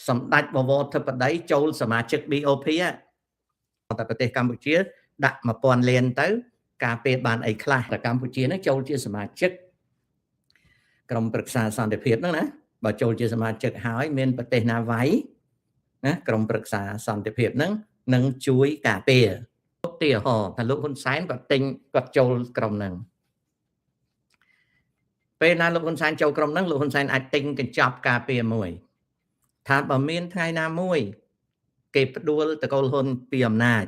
សម្ដេចបវរធិបតីចូលសមាជិក BOP តែប្រទេសកម្ពុជាដាក់ 1000 លានទៅការពារបានអីខ្លះតែកម្ពុជានឹងចូលជាសមាជិកក្រុមប្រឹក្សាសន្តិភាពហ្នឹងណាបើចូលជាសមាជិកហើយមានប្រទេសណាវាយណាក្រុមប្រឹក្សាសន្តិភាពហ្នឹងនឹងជួយការពារឧទាហរណ៍ថាលោកហ៊ុនសែនគាត់ចូលក្រុមហ្នឹងពេលណាលោកហ៊ុនសែនចូលក្រុមហ្នឹងលោកហ៊ុនសែនអាចទិញកញ្ចប់ការពារមួយថាបើមានថ្ងៃណាមួយគេផ្ដួលតកូលហ៊ុនពីអំណាច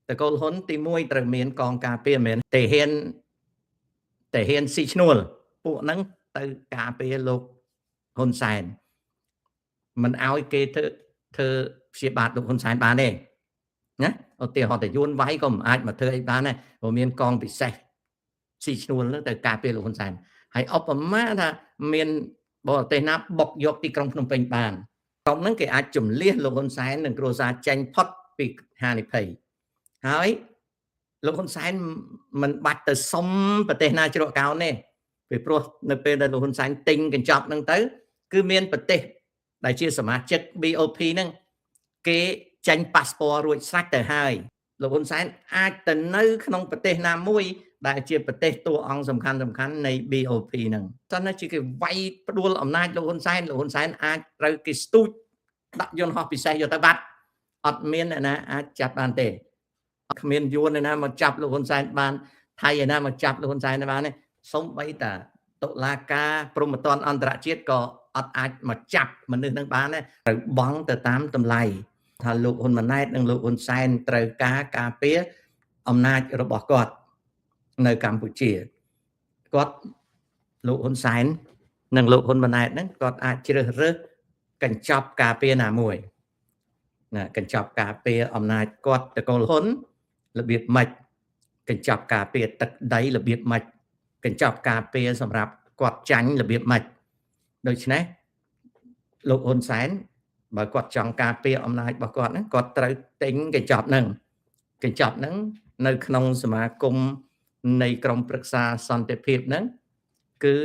តកូលហ៊ុនទី1ត្រូវមានកងការពារមែនតែហ៊ានស៊ីឈ្នួលពួកហ្នឹងទៅការពារលោកហ៊ុនសែនមិនឲ្យគេធ្វើព្យាបាទលោកហ៊ុនសែនបានទេណាឧទាហរណ៍តែយួនវាយក៏មិនអាចមកធ្វើអីបានដែរព្រោះមានកងពិសេសស៊ីឈ្នួលទៅការពារលោកហ៊ុនសែនហើយឧបមាថាមានបរទេសណាបុកយកទីក្រុងភ្នំពេញបានក្រុមហ្នឹងគេអាចជំលះលោកហ៊ុនសែននិងគ្រួសារចេញផុតពីហានិភ័យហើយលោកហ៊ុនសែនមិនបាច់ទៅសុំប្រទេសណាជ្រកកោនទេពីព្រោះនៅពេលដែលលោកហ៊ុនសែនទិញកញ្ចប់ហ្នឹងទៅគឺមានប្រទេសដែលជាសមាជិក BOP ហ្នឹងគេចាញ់ប៉ាសពតរួចស្រេចទៅហើយលោកហ៊ុនសែនអាចទៅនៅក្នុងប្រទេសណាមួយដែលជាប្រទេសតួអង្គសំខាន់នៃ BOP ហ្នឹងតើណាជាគេវាយផ្ដួលអំណាចលោកហ៊ុនសែនអាចត្រូវគេស្ទូចដាក់យន្តហោះពិសេសយកទៅបាត់អត់មានអ្នកណាអាចចាប់បានទេគ្មានយួនណាមកចាប់លោកហ៊ុនសែនបានថៃឯណាមកចាប់លោកហ៊ុនសែនបានទេសូម្បីតាតុលាការព្រហ្មទណ្ឌអន្តរជាតិក៏អត់អាចមកចាប់មនុស្សនឹងបានទេត្រូវបង់ទៅតាមតម្លៃថាលោកហ៊ុនម៉ាណែតនិងលោកហ៊ុនសែនត្រូវការពារអំណាចរបស់គាត់នៅកម្ពុជាគាត់លោកហ៊ុនសែននិងលោកហ៊ុនម៉ាណែតហ្នឹងគាត់អាចជ្រើសរើសកញ្ចប់ការពារណាមួយណាកញ្ចប់ការពារអំណាចគាត់តកូលហ៊ុនរបៀបម៉េចកញ្ចប់ការពារទឹកដីរបៀបម៉េចកញ្ចប់ការពារសម្រាប់គាត់ចាញ់របៀបម៉េចដូច្នេះលោកហ៊ុនសែនបើគាត់ចង់ការពារអំណាចរបស់គាត់ហ្នឹងគាត់ត្រូវទិញកញ្ចប់ហ្នឹងនៅក្នុងសមាគមនៃក្រមប្រឹក្សាសន្តិភាពហ្នឹងគឺ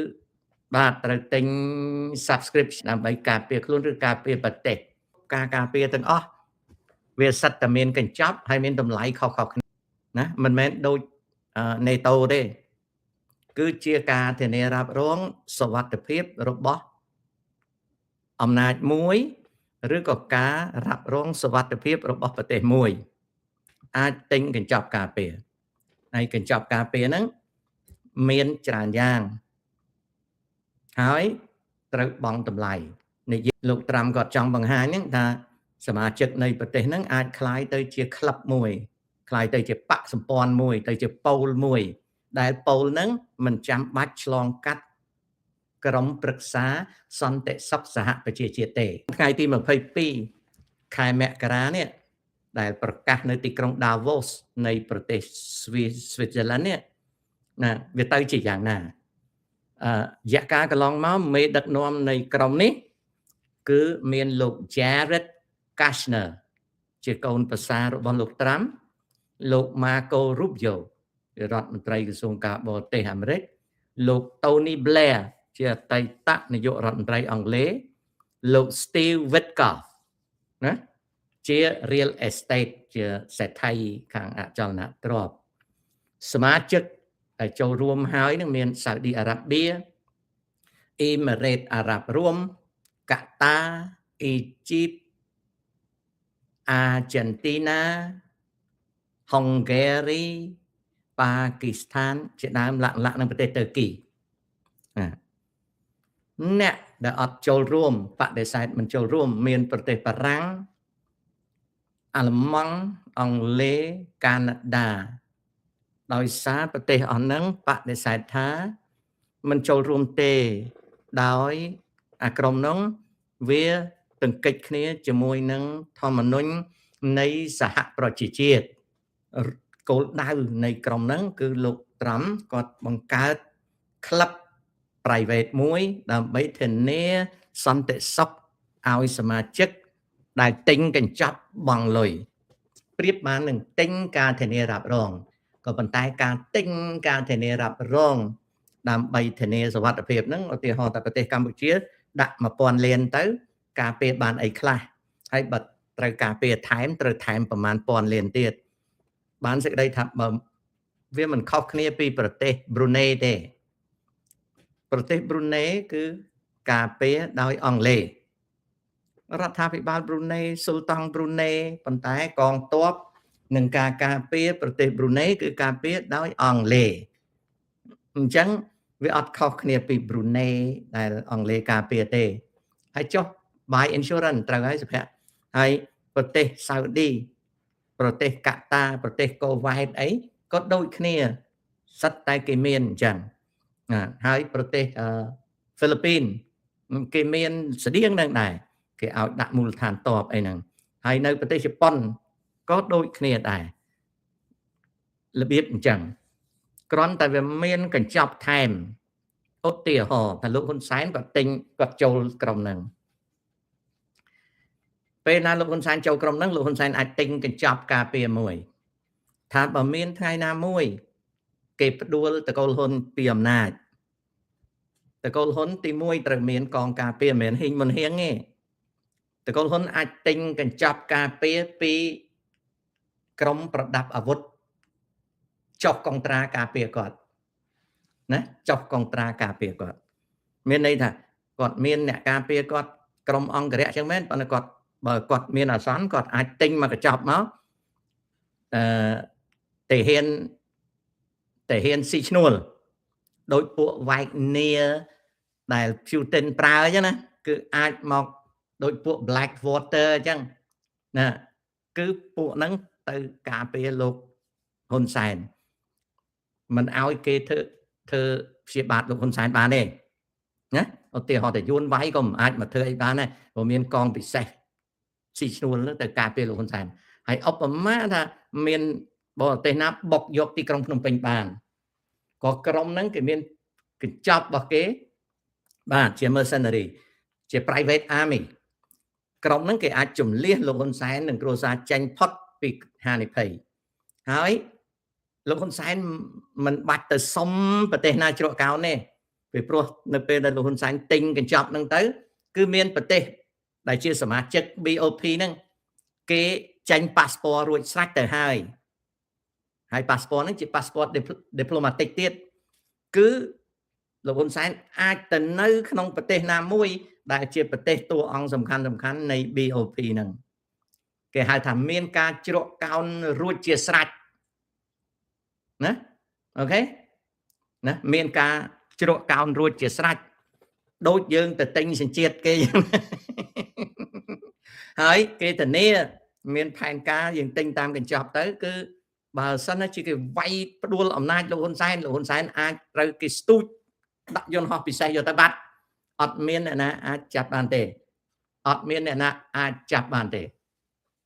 បាទត្រូវទិញ subscription ដើម្បីការពារខ្លួនឬការពារប្រទេសការពារទាំងអស់វាសិតតែមានកញ្ចប់ហើយមានតម្លៃខុសៗគ្នាណាមិនមែនដូច NATO ទេគឺជាការធានារ៉ាប់រងសុវត្ថិភាពរបស់អំណាចមួយឬក៏ការរ៉ាប់រងសុវត្ថិភាពរបស់ប្រទេសមួយអាចទិញកញ្ចប់ការពារហើយកញ្ចប់ការពារហ្នឹងមានច្រើនយ៉ាងហើយត្រូវបង់តម្លៃនិយាយលោកត្រាំគាត់ចង់បង្ហាញហ្នឹងថាសមាជិកនៃប្រទេសហ្នឹងអាចคล้ายទៅជាក្លឹបមួយคล้ายទៅជាបកសម្ព័ន្ធមួយទៅជាប៉ូលមួយដែលប៉ូលហ្នឹងមិនចាំបាច់ឆ្លងកាត់ក្រមប្រឹក្សាសន្តិសុខសហប្រជាជាតិទេថ្ងៃទី22ខែមករានេះដែលប្រកាសនៅទីក្រុង Davos នៃប្រទេស Switzerland នេះណាវាទៅជាយ៉ាងណារយៈកាលកន្លងមកមេដឹកនាំនៃក្រុមនេះគឺមានលោក Jared Kushner ជាកូនប្រសាររបស់លោកត្រាំលោក Marco Rubio ជារដ្ឋមន្ត្រីក្រសួងការបរទេសអាមេរិកលោក Tony Blair ជាអតីតនាយករដ្ឋមន្ត្រីអង់គ្លេសលោក Steve Witkoff ណាជា real estate ជាសេដ្ឋីខាងអចលនទ្រព្យសមាជិកដែលចូលរួមហើយនឹងមានសាអូឌីអារ៉ាប៊ីអ៊ីមីរ៉េតអារ៉ាប់រួមកាតាអ៊ីជីបអាជិនទីណាហុងហ្គេរីប៉ាគីស្ថានជាដើមលក្ខនឹងប្រទេសតឺគីអ្នកដែលអត់ចូលរួមបដិសេធមិនចូលរួមមានប្រទេសបារាំងអាល្លឺម៉ង់អង់គ្លេសកាណាដាដោយសារប្រទេសអស់ហ្នឹងបដិសេធថាមិនចូលរួមទេដោយអាក្រុមហ្នឹងវាទង្គិចគ្នាជាមួយនឹងធម្មនុញ្ញនៃសហប្រជាជាតិគោលដៅនៃក្រុមហ្នឹងគឺលោកត្រាំគាត់បង្កើតក្លឹប private មួយដើម្បីធានាសន្តិសុខឲ្យសមាជិកដែលទិញកញ្ចប់បង់លុយប្រៀបបាននឹងទិញការធានារ៉ាប់រងក៏ប៉ុន្តែការទិញការធានារ៉ាប់រងដើម្បីធានាសុវត្ថិភាពហ្នឹងឧទាហរណ៍តែប្រទេសកម្ពុជាដាក់ 1000 លានទៅ ការពារបានអីខ្លះហើយបើត្រូវការពារថែមត្រូវថែមប្រមាណ1000លានទៀតបានសេចក្តីថាបើវាមិនខុសគ្នាពីប្រទេសប្រ៊ូណេទេប្រទេសប្រ៊ូណេគឺការពារដោយអង់គ្លេសរដ្ឋាភិបាលប្រ៊ូណេស៊ុលតង់ប្រ៊ូណេប៉ុន្តែកងទ័ពនិងការពារប្រទេសប្រ៊ូណេគឺការពារដោយអង់គ្លេសអញ្ចឹងវាអត់ខុសគ្នាពីប្រ៊ូណេដែលអង់គ្លេសការពារទេហើយចុះ buy insurance ត្រូវហើយសុភ័ក្រហើយប្រទេសសាអូឌីប្រទេសកាតាប្រទេសកូវ៉ែតអីក៏ដូចគ្នាសិតតែគេមានអញ្ចឹងហើយប្រទេសហ្វីលីពីនគេមានស្តៀងនឹងដែរគេឲ្យដាក់មូលដ្ឋានទ័ពអីហ្នឹងហើយនៅប្រទេសជប៉ុនក៏ដូចគ្នាដែររបៀបអញ្ចឹងគ្រាន់តែវាមានកញ្ចប់ថែមឧទាហរណ៍ថាលោកហ៊ុនសែនគាត់ចូលក្រុមហ្នឹងពេលណាលោកហ៊ុនសែនចូលក្រុមហ្នឹងលោកហ៊ុនសែនអាចទិញកញ្ចប់ការពារមួយថាបើមានថ្ងៃណាមួយគេផ្ដួលតកូលហ៊ុនពីអំណាចតកូលហ៊ុនទី1ត្រូវមានកងការពារមិនមែនហ៊ីងមុនហៀងទេតកូលហ៊ុនអាចទិញកញ្ចប់ការពារពីក្រុមប្រដាប់អាវុធចុះកុងត្រាការពារគាត់ណាចុះកុងត្រាការពារគាត់មានន័យថាគាត់មានអ្នកការពារគាត់ក្រុមអង្គរៈចឹងមែនប៉ុន្តែគាត់បើគាត់មានអាសន្នគាត់អាចទិញមកកញ្ចប់មកទាហានស៊ីឈ្នួលដោយពួកវាយនីដែល Putin ប្រើអញ្ចឹងណាគឺអាចមកដោយពួក Blackwater អញ្ចឹងណាគឺពួកហ្នឹងទៅការពារលោកហ៊ុនសែនមិនឲ្យគេធ្វើព្យាបាទលោកហ៊ុនសែនបានទេណាឧទាហរណ៍តែយួនវាយក៏មិនអាចមកធ្វើអីបានដែរព្រោះមានកងពិសេសស៊ីឈ្នួលទៅការពារលោកហ៊ុនសែនហើយឧបមាថាមានបរទេសណាបុកយកទីក្រុងភ្នំពេញបានក៏ក្រុមហ្នឹងគេមានកញ្ចប់របស់គេបាទជា mercenary ជា private army ក្រុមហ្នឹងគេអាចជំលះលោកហ៊ុនសែននិងគ្រួសារចេញផុតពីហានិភ័យហើយលោកហ៊ុនសែនមិនបាច់ទៅសុំប្រទេសណាជ្រកកោនទេពីព្រោះនៅពេលដែលលោកហ៊ុនសែនទិញកញ្ចប់ហ្នឹងទៅគឺមានប្រទេសដែលជាសមាជិក BOP ហ្នឹងគេចេញប៉ាសពតរួចស្រេចទៅហើយប៉ាសពតហ្នឹងជាប៉ាសពត diplomatic ទៀតគឺលោកហ៊ុនសែនអាចទៅនៅក្នុងប្រទេសណាមួយដែលជាប្រទេសតួអង្គសំខាន់នៃ BOP ហ្នឹងគេហៅថាមានការជ្រកកោនរួចជាស្រេចណាអូខេណាមានការជ្រកកោនរួចជាស្រេចដូចយើងទៅទិញសញ្ជាតិគេហើយគេធានាមានផែនការយើងទិញតាមកញ្ចប់ទៅគឺបើសិនជាគេវាយផ្ដួលអំណាចលោកហ៊ុនសែនអាចត្រូវគេស្ទូចដាក់យន្តហោះពិសេសយកទៅបាត់អត់មានអ្នកណាអាចចាប់បានទេអត់មានអ្នកណាអាចចាប់បានទេ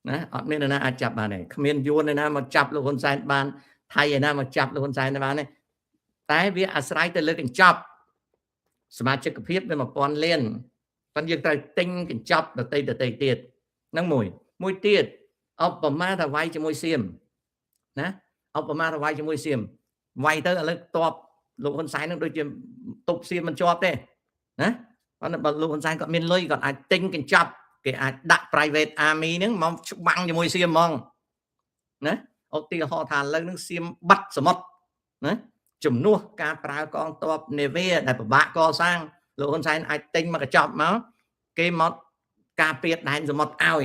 ណាអត់មានអ្នកណាអាចចាប់បានទេគ្មានយួនអ្នកណាមកចាប់លោកហ៊ុនសែនបានថៃឯណាមកចាប់លោកហ៊ុនសែនបានទេតែវាអាស្រ័យទៅលើកញ្ចប់សមាជិកភាពវា1000លានប៉ុន្តែយើងត្រូវទិញកញ្ចប់ដតីទៀតហ្នឹងមួយទៀតឧបមាថាវាយជាមួយសៀមណាឧបមាថាវាយជាមួយសៀមវាយទៅឥឡូវតបលោកហ៊ុនសែននឹងដូចជាទប់សៀមមិនជាប់ទេណាប៉ុន្តែបើលោកហ៊ុនសែនគាត់មានលុយគាត់អាចទិញកញ្ចប់គេអាចដាក់ private army ហ្នឹងមកច្បាំងជាមួយសៀមហ្មងណាឧទាហរណ៍ថាឥឡូវហ្នឹងសៀមបាត់សមុទ្រណាជំនួសការប្រើកងទ័ពនាវាដែលពិបាកកសាងលោកហ៊ុនសែនអាចទិញមកកញ្ចប់មកគេមកការពារដែនសមុទ្រឲ្យ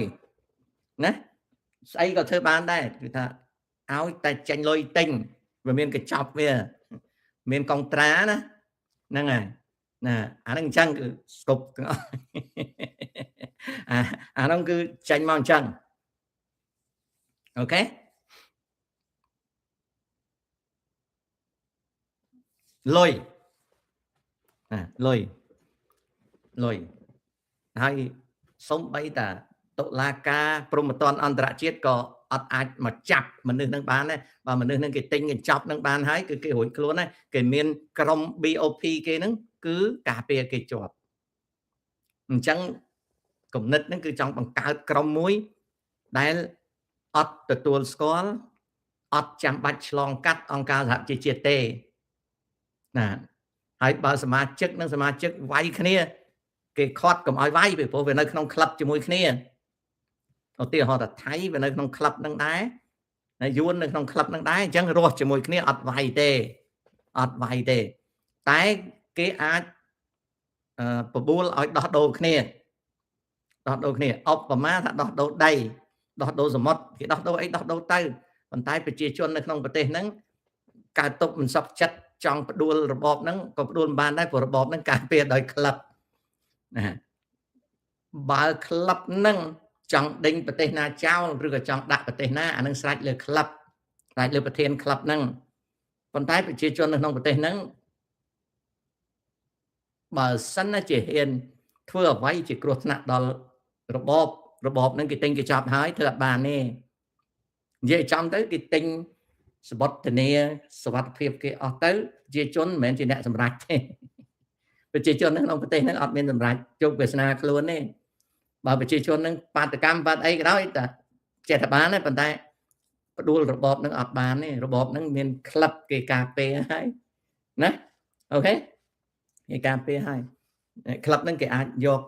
ណាស្អីក៏ធ្វើបានដែរគឺថាឲ្យតែចាញ់លុយទិញវាមានកញ្ចប់វាមានកងត្រាណាហ្នឹងហើយណាអាហ្នឹងអញ្ចឹងគឺស្គប់ទាំងអស់អាហ្នឹងគឺចាញ់មកអញ្ចឹងអូខេលុយហើយសូម្បីតាតុលាការព្រហ្មទណ្ឌអន្តរជាតិក៏អត់អាចមកចាប់មនុស្សនឹងបានដែរបើមនុស្សនឹងគេទិញកញ្ចប់នឹងបានហើយគឺគេរួចខ្លួនហើយគេមានក្រុម BOP គេហ្នឹងគឺការពារគេជាប់អញ្ចឹងគំនិតហ្នឹងគឺចង់បង្កើតក្រុមមួយដែលអត់ទទួលស្គាល់អត់ចាំបាច់ឆ្លងកាត់អង្គការសហជីវជាតិទេណាហើយបើសមាជិកនិងសមាជិកវាយគ្នា គេខាត់កុំឲ្យវាយពីព្រោះវានៅក្នុងក្លឹបជាមួយគ្នាឧទាហរណ៍ថាថៃវានៅក្នុងក្លឹបហ្នឹងដែរហើយយួននៅក្នុងក្លឹបហ្នឹងដែរអញ្ចឹងរស់ជាមួយគ្នាអត់វាយទេតែគេអាចបបួលឲ្យដោះដូរគ្នាឧបមាថាដោះដូរដីដោះដូរសមុទ្រគេដោះដូរអីដោះដូរទៅប៉ុន្តែប្រជាជននៅក្នុងប្រទេសហ្នឹងកើតទុកមិនសុខចិត្តចង់ផ្ដួលរបបហ្នឹងក៏ផ្ដួលមិនបានដែរព្រោះរបបហ្នឹងការពារដោយក្លឹបណាបើក្លឹបហ្នឹងចង់ដេញប្រទេសណាចោលឬក៏ចង់ដាក់ប្រទេសណាអានឹងស្រេចលើក្លឹបស្រេចលើប្រធានក្លឹបហ្នឹងប៉ុន្តែប្រជាជននៅក្នុងប្រទេសហ្នឹងបើសិនណាជាហ៊ានធ្វើអ្វីជាគ្រោះថ្នាក់ដល់របបហ្នឹងគេទិញគេចាប់ហើយធ្វើអត់បានទេនិយាយចំទៅគេទិញសវត្ថនាសវត្ថភាពគេអស់ទៅប្រជាជនមិនមែនជាអ្នកសម្រេចទេប្រជាជននៅក្នុងប្រទេសហ្នឹងអត់មានសម្រេចជោគវាសនាខ្លួនទេបើប្រជាជននឹងបាតកម្មបាតអីក៏ដោយតែចេះតែបានទេប៉ុន្តែផ្ដួលរបបនឹងអត់បានទេរបបនឹងមានក្លឹបគេការពារហើយណាអូខេគេការពារហើយក្លឹបនឹងគេអាចយក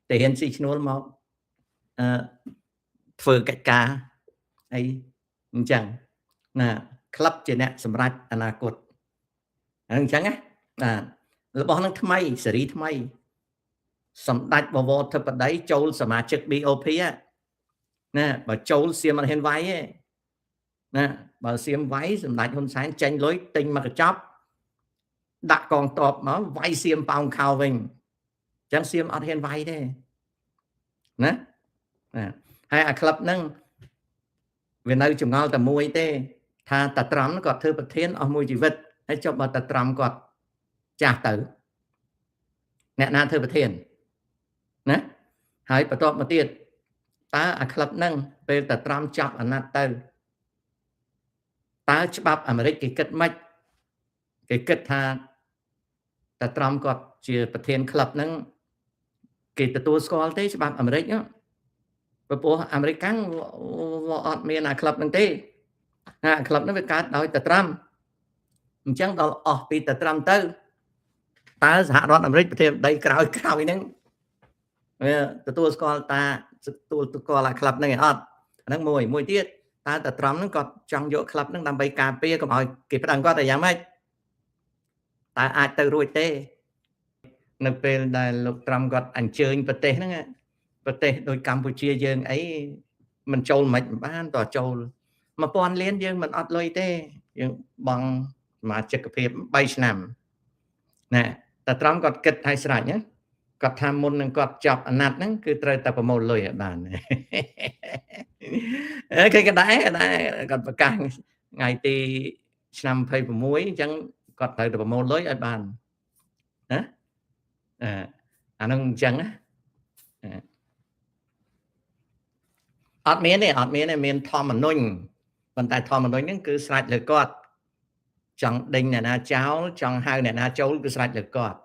ទាហានស៊ីឈ្នួលមកធ្វើកិច្ចការអីអញ្ចឹងណាក្លឹបជាអ្នកសម្រេចអនាគតអញ្ចឹងណារបស់នឹងថ្មីសេរីថ្មីសម្ដេចបវរធិបតីចូលសមាជិក BOP ណាបើចូលសៀមអត់ហ៊ានវាយទេណាបើសៀមវាយសម្ដេចហ៊ុនសែនចេញលុយទិញមកកញ្ចប់ដាក់កងទ័ពមកវាយសៀមប៉ោងខោវិញអញ្ចឹងសៀមអត់ហ៊ានវាយទេណាហើយអាក្លឹបហ្នឹងវានៅចងល់តែមួយទេថាតាត្រាំគាត់ធ្វើប្រធានអស់មួយជីវិតហើយចុះបើតាត្រាំគាត់ចាស់ទៅអ្នកណាធ្វើប្រធានណាហើយបន្ទាប់មកទៀតតើអាក្លឹបហ្នឹងពេលតាត្រាំចាប់អាណត្តិទៅតើច្បាប់អាមេរិកគេគិតម៉េចគេគិតថាតាត្រាំគាត់ជាប្រធានក្លឹបហ្នឹងគេទទួលស្គាល់ទេច្បាប់អាមេរិកព្រោះអាមេរិកកាំងអត់មានអាក្លឹបហ្នឹងទេអាក្លឹបហ្នឹងវាកើតដោយតាត្រាំអញ្ចឹងដល់អស់ពីតាត្រាំទៅតើសហរដ្ឋអាមេរិកប្រធានាធិបតីក្រោយហ្នឹងវាទទួលស្គាល់ទទួលស្គាល់អាក្លឹបហ្នឹងឯអត់ហ្នឹងមួយទៀតតើតាត្រាំហ្នឹងគាត់ចង់យកក្លឹបហ្នឹងដើម្បីការពារកុំឲ្យគេប្តឹងគាត់តែយ៉ាងម៉េចតើអាចទៅរួចទេនៅពេលដែលលោកត្រាំគាត់អញ្ជើញប្រទេសហ្នឹងប្រទេសដូចកម្ពុជាយើងអីមិនចូលមិនបានតើចូល1000លានយើងមិនអត់លុយទេយើងបង់សមាជិកភាព3ឆ្នាំណាតែត្រង់គាត់គិតឲ្យស្រេចណាគាត់ថាមុននឹងគាត់ចាប់អាណត្តិហ្នឹងគឺត្រូវតែប្រមូលលុយឲ្យបានគេក៏ដែរគាត់ប្រកាសថ្ងៃទីឆ្នាំ26អញ្ចឹងគាត់ត្រូវតែប្រមូលលុយឲ្យបានណាអាហ្នឹងអញ្ចឹងណាអត់មានទេមានធម្មនុញ្ញប៉ុន្តែធម្មនុញ្ញហ្នឹងគឺស្រេចលើគាត់ចង់ដេញអ្នកណាចោលចង់ហៅអ្នកណាចូលគឺស្រេចលើគាត់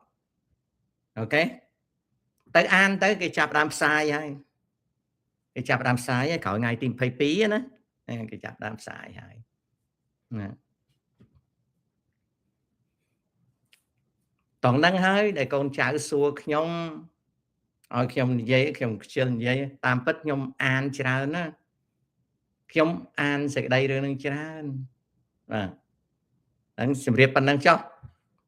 អូខេទៅអានទៅគេចាប់ដើមផ្សាយហើយក្រោយថ្ងៃទី22ណាគេចាប់ដើមផ្សាយហើយណាតង់ហ្នឹងហើយដែលកូនចៅសួរខ្ញុំឲ្យខ្ញុំនិយាយខ្ញុំខ្ជិលនិយាយតាមពិតខ្ញុំអានច្រើនណាខ្ញុំអានសេចក្តីរឿងនឹងច្រើនបាទហ្នឹងជម្រាបប៉ុណ្្នឹងចុះ